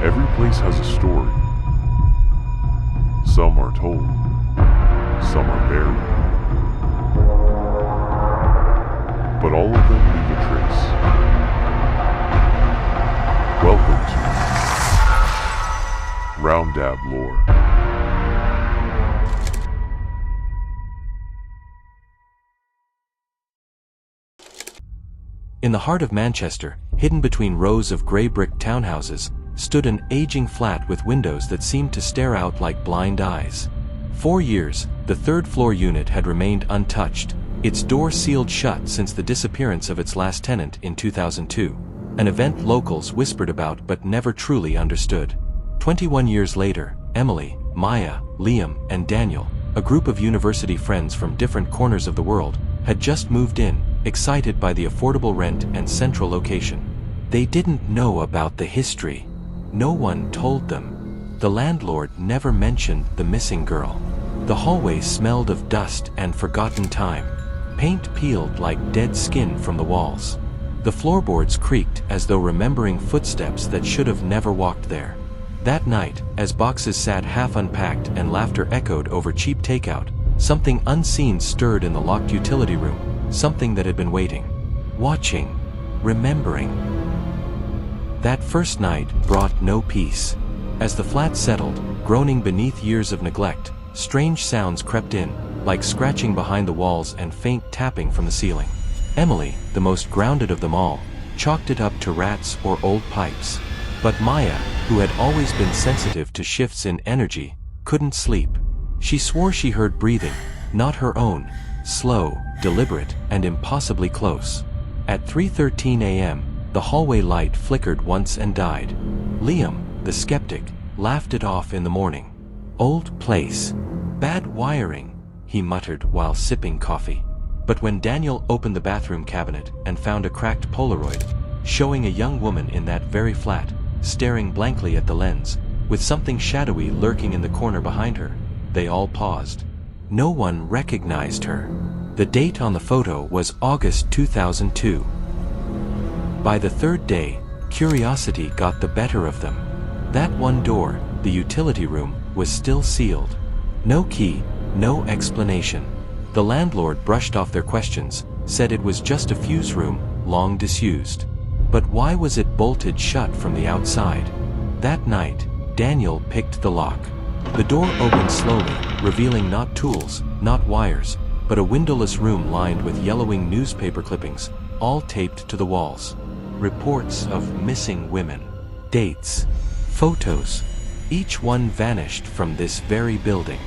Every place has a story. Some are told, some are buried, but all of them leave a trace. Welcome to Rounddab Lore. In the heart of Manchester, hidden between rows of grey brick townhouses, stood an aging flat with windows that seemed to stare out like blind eyes. 4 years, the third-floor unit had remained untouched, its door sealed shut since the disappearance of its last tenant in 2002, an event locals whispered about but never truly understood. 21 years later, Emily, Maya, Liam, and Daniel, a group of university friends from different corners of the world, had just moved in, excited by the affordable rent and central location. They didn't know about the history. No one told them. The landlord never mentioned the missing girl. The hallway smelled of dust and forgotten time. Paint peeled like dead skin from the walls. The floorboards creaked as though remembering footsteps that should have never walked there. That night, as boxes sat half unpacked and laughter echoed over cheap takeout, something unseen stirred in the locked utility room, something that had been waiting, watching, remembering. That first night brought no peace. As the flat settled, groaning beneath years of neglect, strange sounds crept in, like scratching behind the walls and faint tapping from the ceiling. Emily, the most grounded of them all, chalked it up to rats or old pipes. But Maya, who had always been sensitive to shifts in energy, couldn't sleep. She swore she heard breathing, not her own, slow, deliberate, and impossibly close. At 3:13 a.m., the hallway light flickered once and died. Liam, the skeptic, laughed it off in the morning. "Old place. Bad wiring," he muttered while sipping coffee. But when Daniel opened the bathroom cabinet and found a cracked Polaroid, showing a young woman in that very flat, staring blankly at the lens, with something shadowy lurking in the corner behind her, they all paused. No one recognized her. The date on the photo was August 2002. By the third day, curiosity got the better of them. That one door, the utility room, was still sealed. No key, no explanation. The landlord brushed off their questions, said it was just a fuse room, long disused. But why was it bolted shut from the outside? That night, Daniel picked the lock. The door opened slowly, revealing not tools, not wires, but a windowless room lined with yellowing newspaper clippings, all taped to the walls. Reports of missing women. Dates. Photos. Each one vanished from this very building.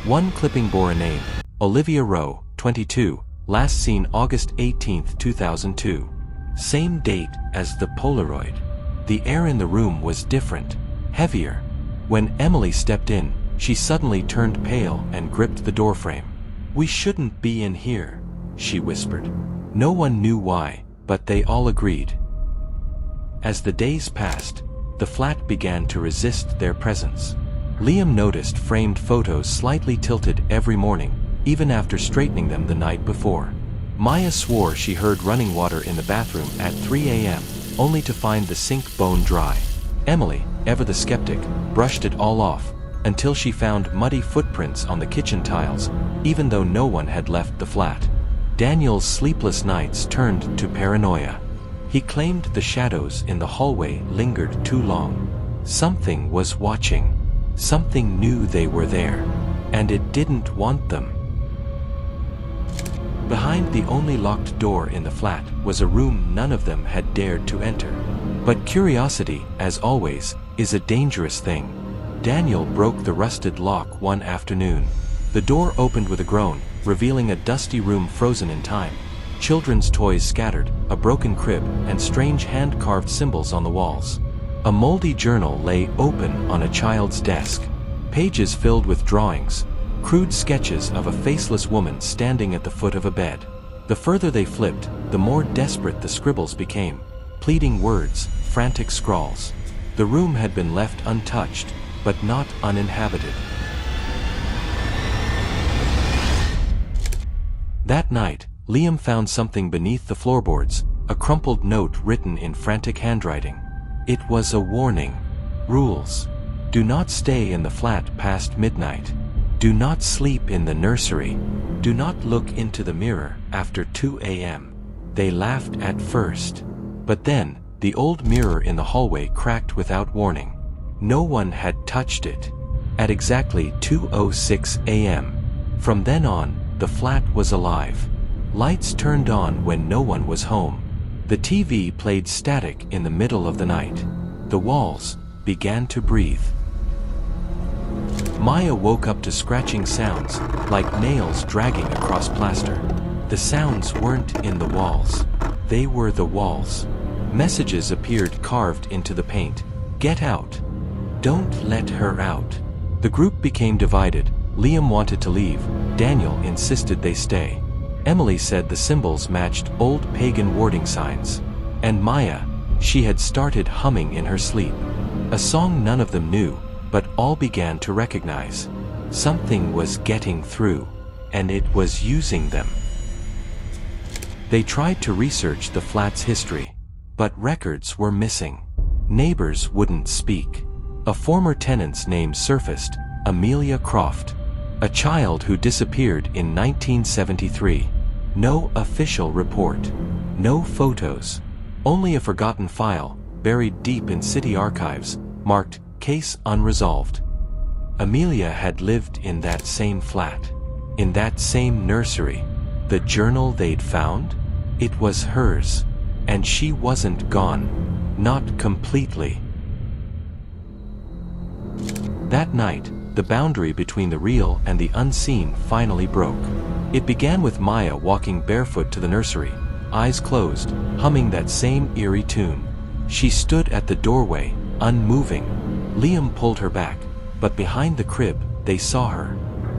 One clipping bore a name, Olivia Rowe, 22, last seen August 18, 2002. Same date as the Polaroid. The air in the room was different, heavier. When Emily stepped in, she suddenly turned pale and gripped the doorframe. "We shouldn't be in here," she whispered. No one knew why, but they all agreed. As the days passed, the flat began to resist their presence. Liam noticed framed photos slightly tilted every morning, even after straightening them the night before. Maya swore she heard running water in the bathroom at 3 a.m., only to find the sink bone dry. Emily, ever the skeptic, brushed it all off, until she found muddy footprints on the kitchen tiles, even though no one had left the flat. Daniel's sleepless nights turned to paranoia. He claimed the shadows in the hallway lingered too long. Something was watching. Something knew they were there, and it didn't want them. Behind the only locked door in the flat was a room none of them had dared to enter. But curiosity, as always, is a dangerous thing. Daniel broke the rusted lock one afternoon. The door opened with a groan, revealing a dusty room frozen in time. Children's toys scattered, a broken crib, and strange hand-carved symbols on the walls. A moldy journal lay open on a child's desk. Pages filled with drawings, crude sketches of a faceless woman standing at the foot of a bed. The further they flipped, the more desperate the scribbles became. Pleading words, frantic scrawls. The room had been left untouched, but not uninhabited. That night, Liam found something beneath the floorboards, a crumpled note written in frantic handwriting. It was a warning. Rules. Do not stay in the flat past midnight. Do not sleep in the nursery. Do not look into the mirror after 2 a.m. They laughed at first. But then, the old mirror in the hallway cracked without warning. No one had touched it. At exactly 2:06 a.m. From then on, the flat was alive. Lights turned on when no one was home. The TV played static in the middle of the night. The walls began to breathe. Maya woke up to scratching sounds, like nails dragging across plaster. The sounds weren't in the walls. They were the walls. Messages appeared carved into the paint. Get out. Don't let her out. The group became divided. Liam wanted to leave. Daniel insisted they stay. Emily said the symbols matched old pagan warding signs. And Maya, she had started humming in her sleep. A song none of them knew, but all began to recognize. Something was getting through, and it was using them. They tried to research the flat's history, but records were missing. Neighbors wouldn't speak. A former tenant's name surfaced, Amelia Croft. A child who disappeared in 1973. No official report. No photos. Only a forgotten file, buried deep in city archives, marked Case Unresolved. Amelia had lived in that same flat. In that same nursery. The journal they'd found? It was hers. And she wasn't gone. Not completely. That night, the boundary between the real and the unseen finally broke. It began with Maya walking barefoot to the nursery, eyes closed, humming that same eerie tune. She stood at the doorway, unmoving. Liam pulled her back, but behind the crib, they saw her.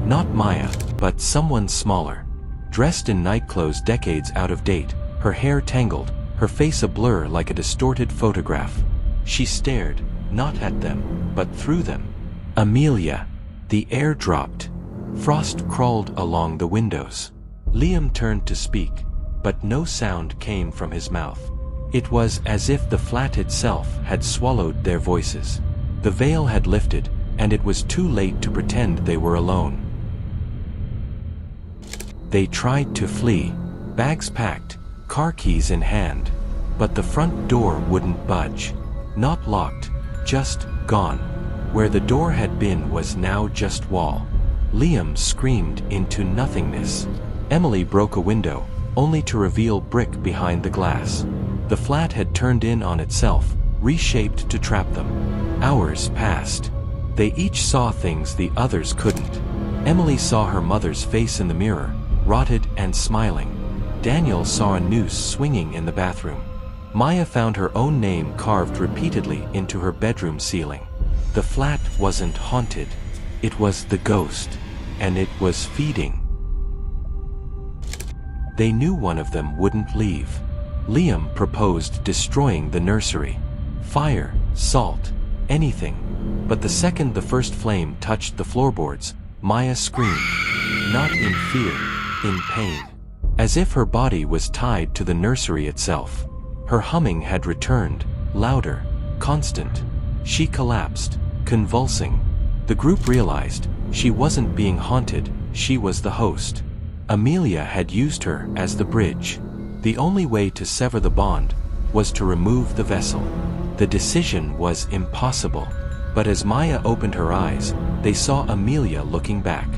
Not Maya, but someone smaller. Dressed in nightclothes decades out of date, her hair tangled, her face a blur like a distorted photograph. She stared, not at them, but through them. Amelia. The air dropped. Frost crawled along the windows. Liam turned to speak, but no sound came from his mouth. It was as if the flat itself had swallowed their voices. The veil had lifted, and it was too late to pretend they were alone. They tried to flee, bags packed, car keys in hand, but the front door wouldn't budge. Not locked, just gone. Where the door had been was now just wall. Liam screamed into nothingness. Emily broke a window, only to reveal brick behind the glass. The flat had turned in on itself, reshaped to trap them. Hours passed. They each saw things the others couldn't. Emily saw her mother's face in the mirror, rotted and smiling. Daniel saw a noose swinging in the bathroom. Maya found her own name carved repeatedly into her bedroom ceiling. The flat wasn't haunted. It was the ghost, and it was feeding. They knew one of them wouldn't leave. Liam proposed destroying the nursery. Fire, salt, anything. But the second the first flame touched the floorboards, Maya screamed. Not in fear, in pain. As if her body was tied to the nursery itself. Her humming had returned, louder, constant. She collapsed, convulsing. The group realized she wasn't being haunted, she was the host. Amelia had used her as the bridge. The only way to sever the bond was to remove the vessel. The decision was impossible. But as Maya opened her eyes, they saw Amelia looking back.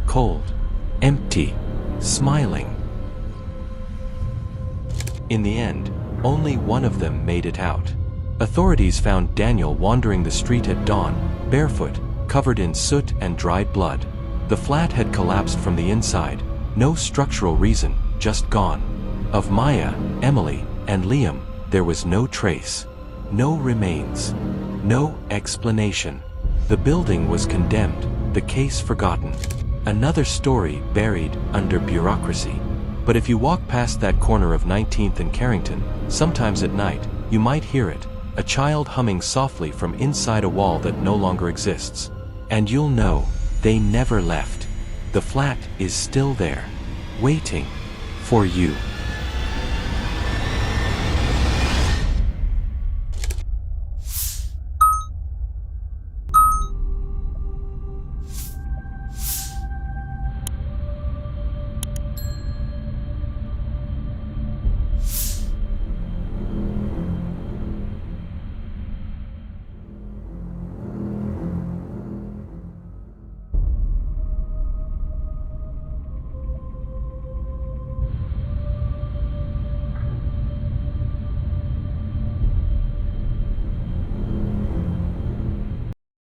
Cold, empty, smiling. In the end, only one of them made it out. Authorities found Daniel wandering the street at dawn, barefoot, covered in soot and dried blood. The flat had collapsed from the inside, no structural reason, just gone. Of Maya, Emily, and Liam, there was no trace. No remains. No explanation. The building was condemned, the case forgotten. Another story buried under bureaucracy. But if you walk past that corner of 19th and Carrington, sometimes at night, you might hear it, a child humming softly from inside a wall that no longer exists. And you'll know, they never left. The flat is still there, waiting for you.